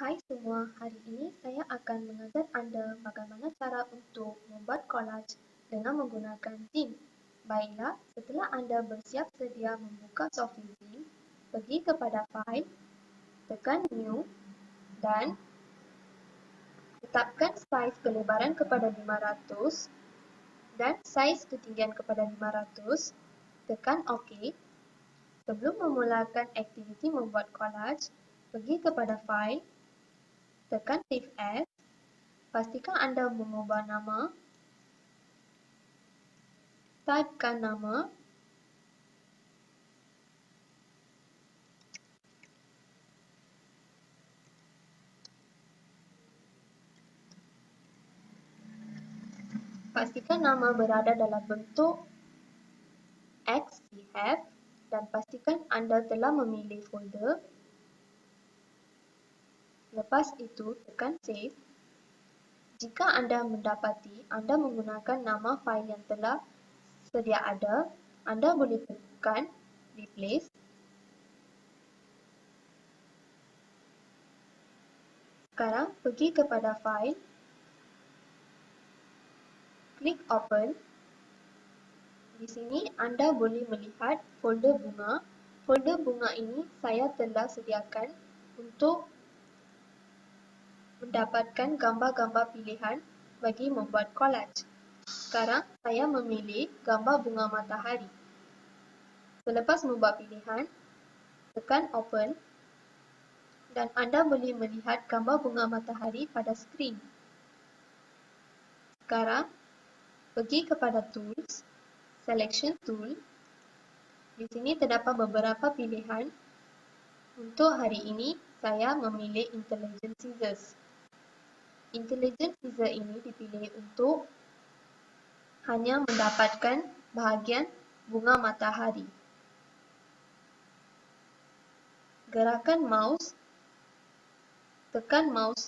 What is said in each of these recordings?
Hai semua, hari ini saya akan mengajar anda bagaimana cara untuk membuat collage dengan menggunakan Zin. Baiklah, setelah anda bersiap sedia membuka software Zin, pergi kepada File, tekan New dan tetapkan saiz kelebaran kepada 500 dan saiz ketinggian kepada 500, tekan OK. Sebelum memulakan aktiviti membuat collage, pergi kepada File, tekan Save As. Pastikan anda mengubah nama. Typekan nama. Pastikan nama berada dalam bentuk XCF dan pastikan anda telah memilih folder. Lepas itu, tekan Save. Jika anda mendapati anda menggunakan nama fail yang telah sedia ada, anda boleh tekan Replace. Sekarang, pergi kepada File, klik Open. Di sini anda boleh melihat folder bunga. Folder bunga ini saya telah sediakan untuk mendapatkan gambar-gambar pilihan bagi membuat collage. Sekarang saya memilih gambar bunga matahari. Selepas membuat pilihan, tekan Open dan anda boleh melihat gambar bunga matahari pada skrin. Sekarang, pergi kepada Tools, Selection Tool. Di sini terdapat beberapa pilihan. Untuk hari ini, saya memilih Intelligent Scissors. Intelligent Scissors ini dipilih untuk hanya mendapatkan bahagian bunga matahari. Gerakan mouse, tekan mouse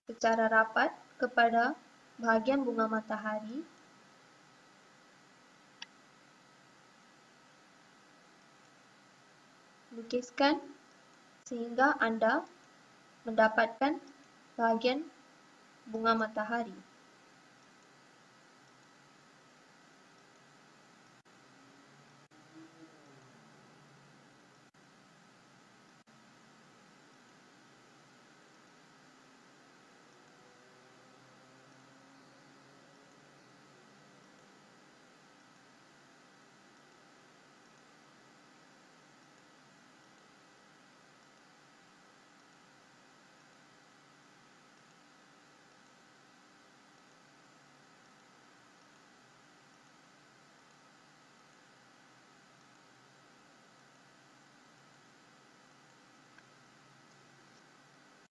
secara rapat kepada bahagian bunga matahari. Lukiskan sehingga anda mendapatkan bahagian bunga matahari.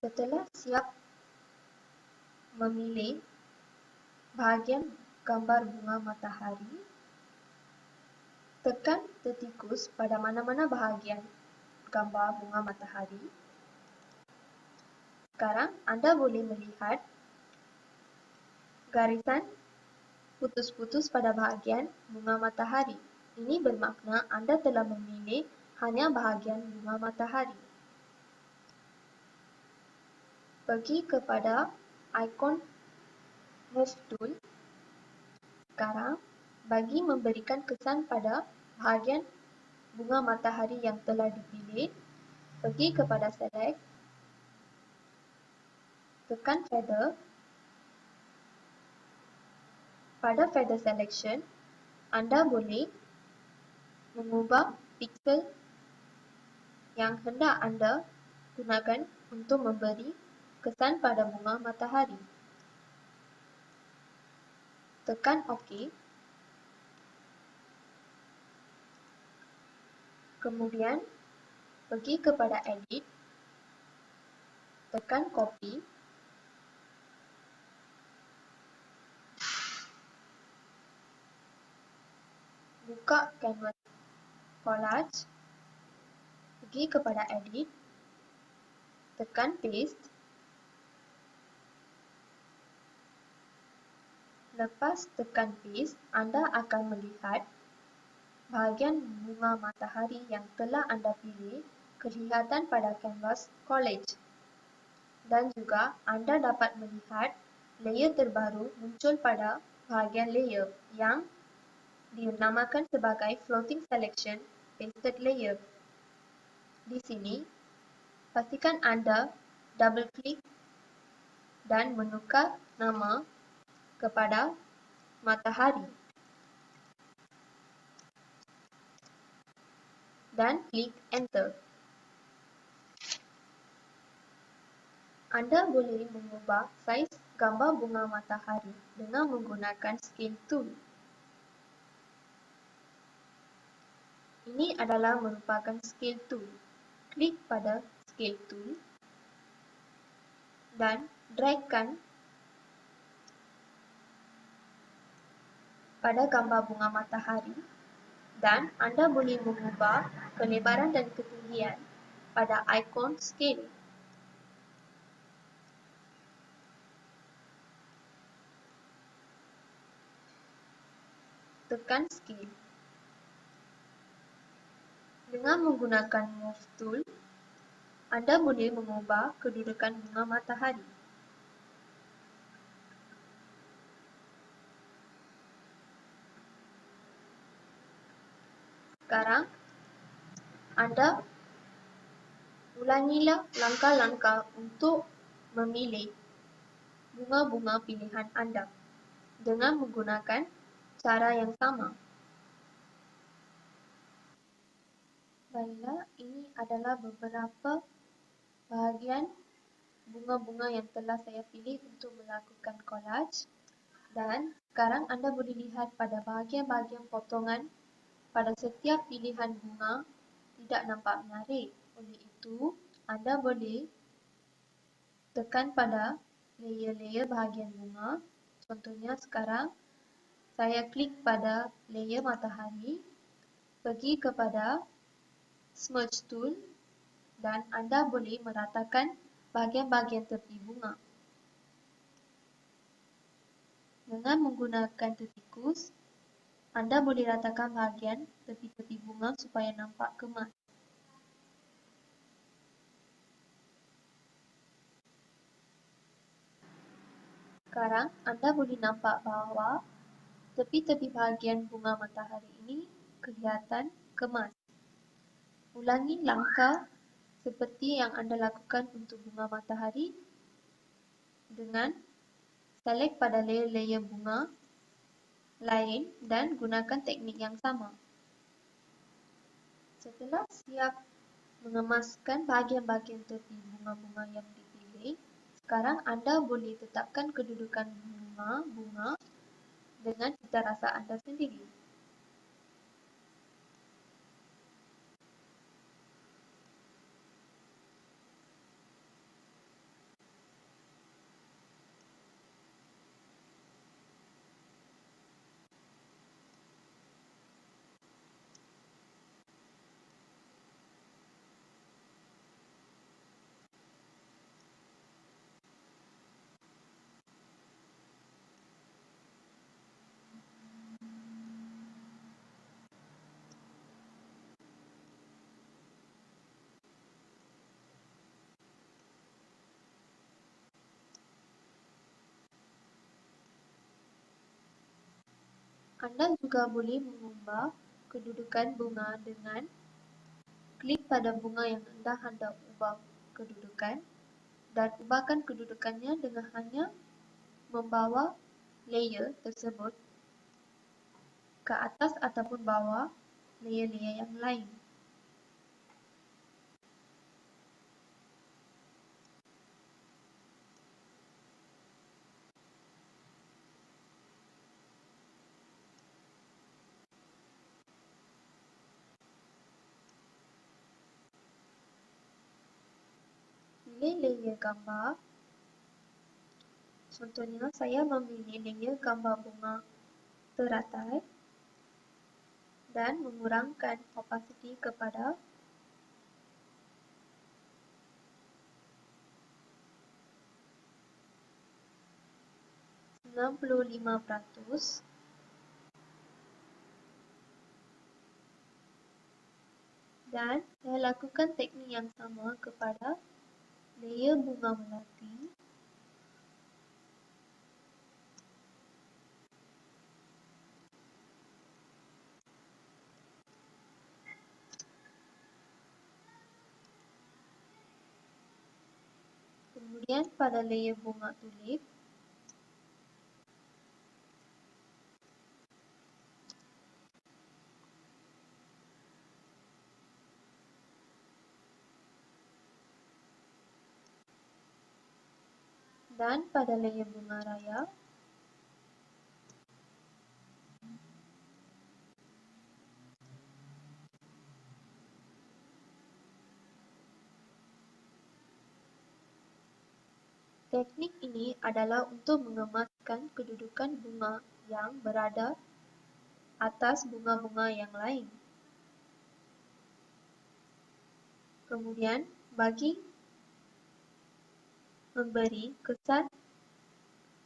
Setelah siap memilih bahagian gambar bunga matahari, tekan tertikus pada mana-mana bahagian gambar bunga matahari. Sekarang anda boleh melihat garisan putus-putus pada bahagian bunga matahari. Ini bermakna anda telah memilih hanya bahagian bunga matahari. Pergi kepada ikon Move Tool. Sekarang, bagi memberikan kesan pada bahagian bunga matahari yang telah dipilih, pergi kepada Select, tekan Feather. Pada Feather Selection, anda boleh mengubah pixel yang hendak anda gunakan untuk memberi kesan pada bunga matahari. Tekan OK. Kemudian, pergi kepada Edit, tekan Copy. Buka Canvas Collage, pergi kepada Edit, tekan Paste. Lepas tekan Paste, anda akan melihat bahagian bunga matahari yang telah anda pilih kelihatan pada Canvas Collage. Dan juga anda dapat melihat layer terbaru muncul pada bahagian layer yang dinamakan sebagai Floating Selection Pasted Layer. Di sini, pastikan anda double klik dan menukar nama kepada matahari dan klik enter. Anda boleh mengubah saiz gambar bunga matahari dengan menggunakan Scale Tool. Ini adalah merupakan Scale Tool. Klik pada Scale Tool dan dragkan pada gambar bunga matahari dan anda boleh mengubah kelebaran dan ketinggian pada ikon Scale. Tekan Scale. Dengan menggunakan Move Tool, anda boleh mengubah kedudukan bunga matahari. Sekarang, anda ulangilah langkah-langkah untuk memilih bunga-bunga pilihan anda dengan menggunakan cara yang sama. Baiklah, ini adalah beberapa bahagian bunga-bunga yang telah saya pilih untuk melakukan collage. Dan sekarang anda boleh lihat pada bahagian-bahagian potongan pada setiap pilihan bunga tidak nampak menarik. Oleh itu, anda boleh tekan pada layer-layer bahagian bunga. Contohnya sekarang, saya klik pada layer matahari, pergi kepada Smudge Tool dan anda boleh meratakan bahagian-bahagian tepi bunga. Dengan menggunakan tertikus, anda boleh ratakan bahagian tepi-tepi bunga supaya nampak kemas. Sekarang, anda boleh nampak bahawa tepi-tepi bahagian bunga matahari ini kelihatan kemas. Ulangi langkah seperti yang anda lakukan untuk bunga matahari dengan select pada layer-layer bunga lain dan gunakan teknik yang sama. Setelah siap mengemaskan bahagian-bahagian tepi bunga-bunga yang dipilih, sekarang anda boleh tetapkan kedudukan bunga dengan cita rasa anda sendiri. Anda juga boleh mengubah kedudukan bunga dengan klik pada bunga yang anda hendak ubah kedudukan dan ubahkan kedudukannya dengan hanya membawa layer tersebut ke atas ataupun bawah layer-layer yang lain. Pilih layer gambar. Contohnya, saya memilih layer gambar bunga teratai dan mengurangkan opacity kepada 95%. Dan saya lakukan teknik yang sama kepada layer bunga melati, kemudian pada layer bunga tulip, dan pada layer bunga raya, teknik ini adalah untuk mengemaskan kedudukan bunga yang berada atas bunga-bunga yang lain. Kemudian, bagi memberi kesan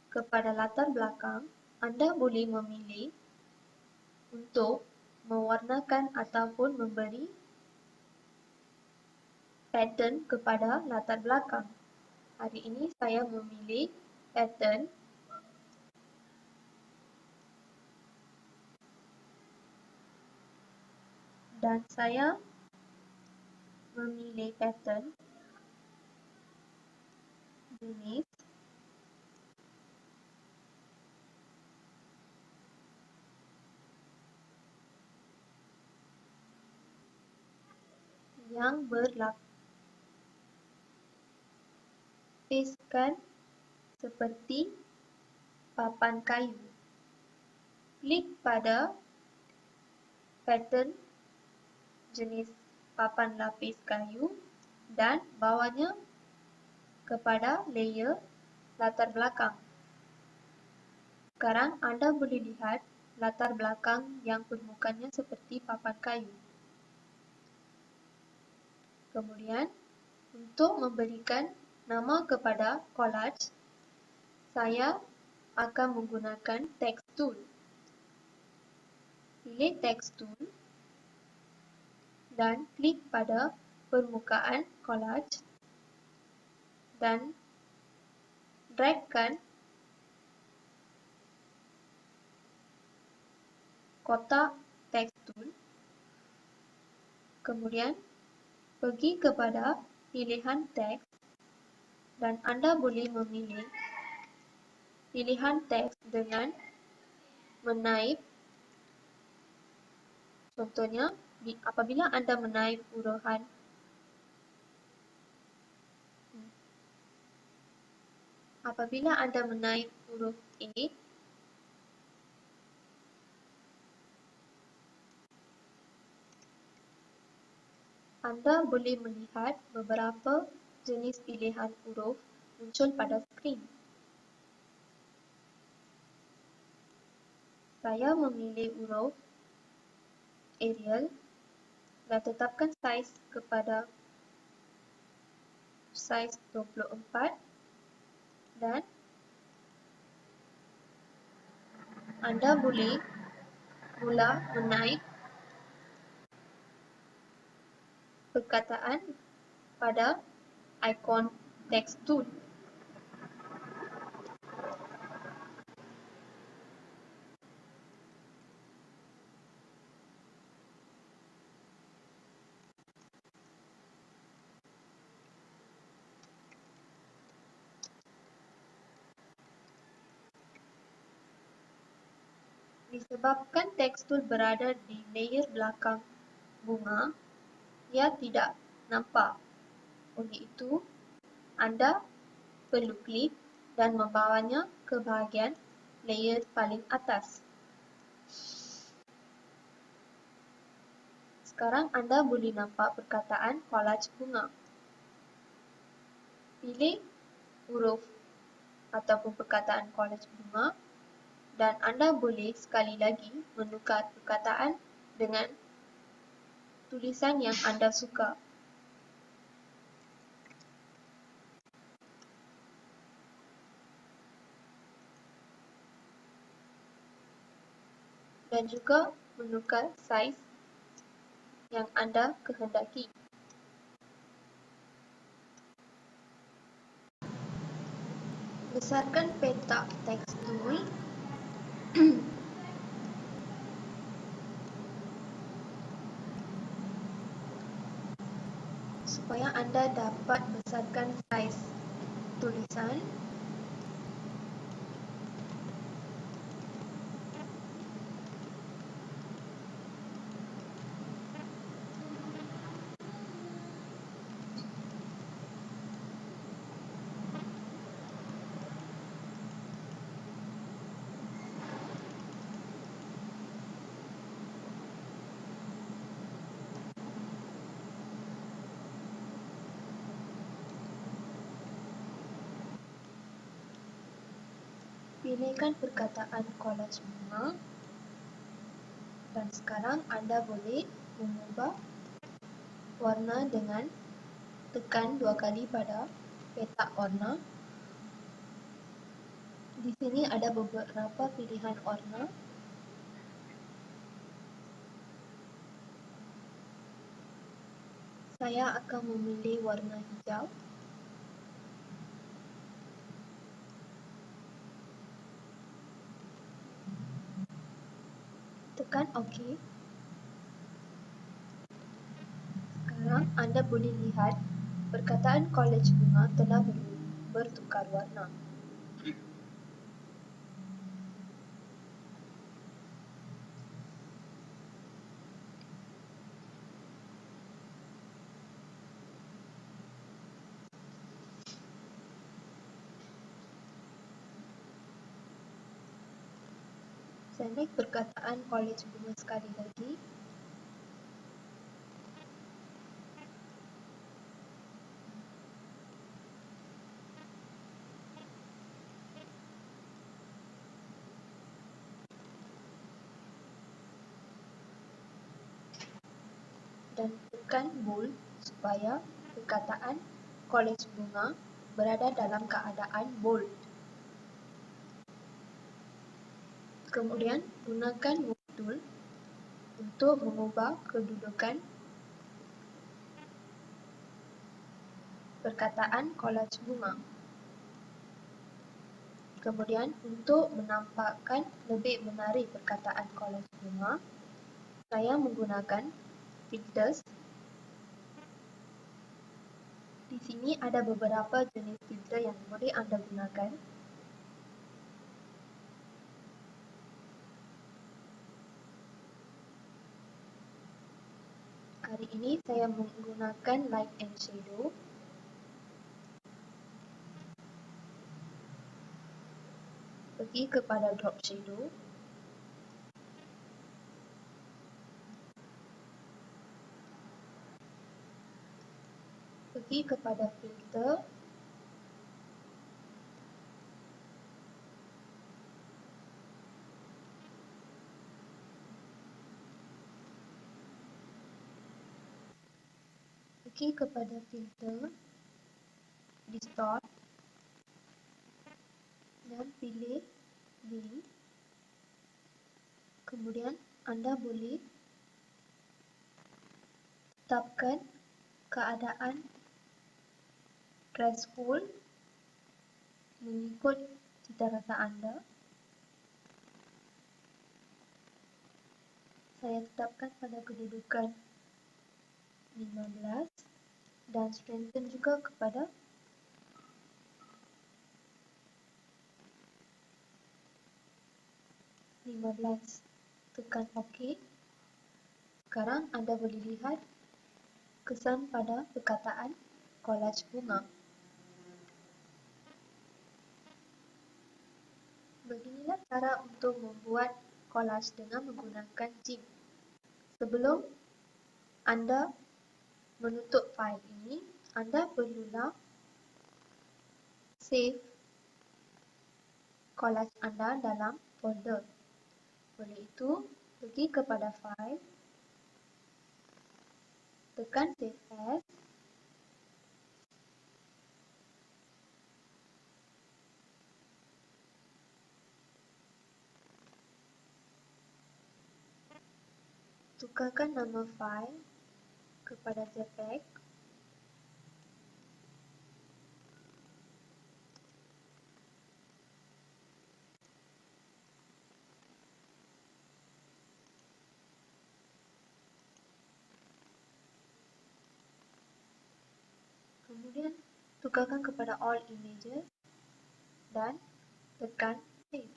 kepada latar belakang, anda boleh memilih untuk mewarnakan ataupun memberi pattern kepada latar belakang. Hari ini saya memilih pattern dan saya memilih pattern jenis yang berlapiskan seperti papan kayu. Klik pada pattern jenis papan lapis kayu dan bawanya kepada layer latar belakang. Sekarang anda boleh lihat latar belakang yang permukaannya seperti papan kayu. Kemudian, untuk memberikan nama kepada collage, saya akan menggunakan text tool. Pilih text tool dan klik pada permukaan collage dan dragkan kotak text tool. Kemudian, pergi kepada pilihan teks dan anda boleh memilih pilihan teks dengan menaip. Contohnya, apabila anda menaip uruhan huruf A, anda boleh melihat beberapa jenis pilihan huruf muncul pada skrin. Saya memilih huruf Arial dan tetapkan saiz kepada saiz 24 dan anda boleh mula menaip perkataan pada ikon text tool. Disebabkan tekstur berada di layer belakang bunga, ia tidak nampak. Oleh itu, anda perlu klik dan membawanya ke bahagian layer paling atas. Sekarang anda boleh nampak perkataan collage bunga. Pilih huruf ataupun perkataan collage bunga dan anda boleh sekali lagi menukar perkataan dengan tulisan yang anda suka. Dan juga menukar saiz yang anda kehendaki. Besarkan petak teks ini supaya anda dapat besarkan saiz tulisan. Pilihkan perkataan kolaj bunga dan sekarang anda boleh mengubah warna dengan tekan 2 kali pada petak warna. Di sini ada beberapa pilihan warna. Saya akan memilih warna hijau. Tekan OK. Sekarang anda boleh lihat perkataan kolej bunga telah bertukar warna. Select perkataan kolej bunga sekali lagi. Dan tekan bold supaya perkataan kolej bunga berada dalam keadaan bold. Kemudian gunakan move tool untuk mengubah kedudukan perkataan kolej bunga. Kemudian untuk menampakkan lebih menarik perkataan kolej bunga, saya menggunakan filters. Di sini ada beberapa jenis filter yang boleh anda gunakan. Hari ini saya menggunakan light and shadow. Pergi kepada drop shadow. Pergi kepada filter. Pergi kepada filter, distort dan pilih blend. Kemudian anda boleh tetapkan keadaan threshold mengikut cita rasa anda. Saya tetapkan pada kedudukan 15 dan strengthen juga kepada 15. Tekan OK. Sekarang anda boleh lihat kesan pada perkataan kolaj bunga. Beginilah cara untuk membuat kolaj dengan menggunakan GIMP. Sebelum anda menutup fail ini, anda perlulah save kolaj anda dalam folder. Oleh itu, pergi kepada file, tekan save as, tukarkan nama file kepada JPEG. tukarkan kepada all images dan tekan save.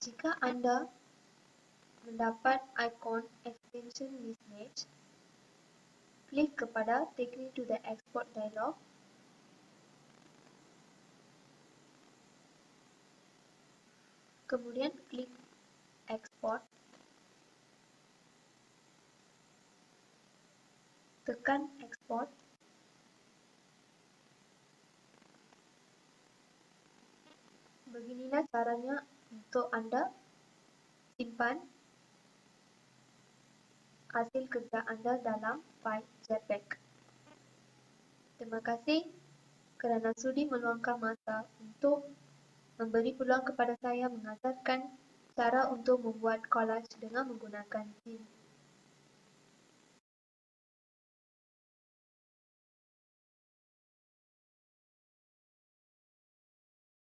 Jika anda mendapat ikon extension mismatch, klik kepada Take me to the export dialog. Kemudian klik export. Tekan export. Beginilah caranya untuk anda simpan hasil kerja anda dalam file JPEG. Terima kasih kerana sudi meluangkan masa untuk memberi peluang kepada saya mengajarkan cara untuk membuat collage dengan menggunakan GIMP.